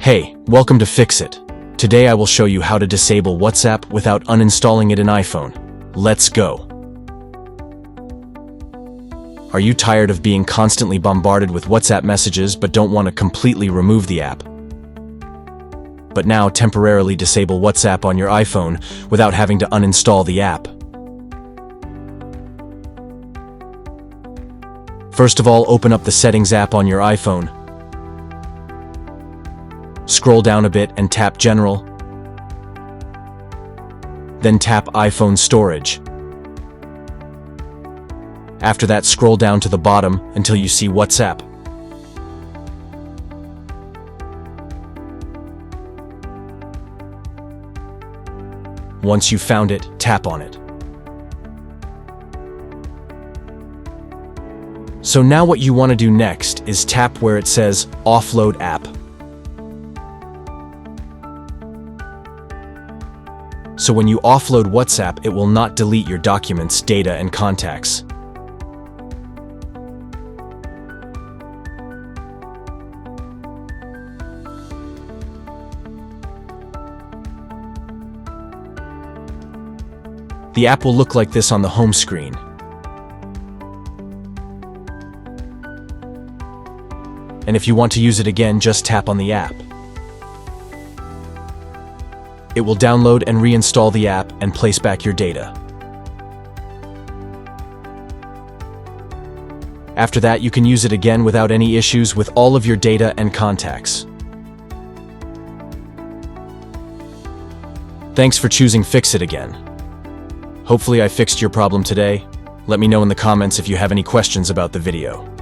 Hey, welcome to Fix It. Today I will show you how to disable WhatsApp without uninstalling it in iPhone. Let's go. Are you tired of being constantly bombarded with WhatsApp messages but don't want to completely remove the app? But now temporarily disable WhatsApp on your iPhone without having to uninstall the app. First of all, open up the Settings app on your iPhone. Scroll down a bit and tap General. Then tap iPhone Storage. After that, scroll down to the bottom until you see WhatsApp. Once you've found it, tap on it. So now what you want to do next is tap where it says Offload App. So when you offload WhatsApp, it will not delete your documents, data, and contacts. The app will look like this on the home screen. And if you want to use it again, just tap on the app. It will download and reinstall the app and place back your data. After that, you can use it again without any issues with all of your data and contacts. Thanks for choosing Fix It again. Hopefully I fixed your problem today. Let me know in the comments if you have any questions about the video.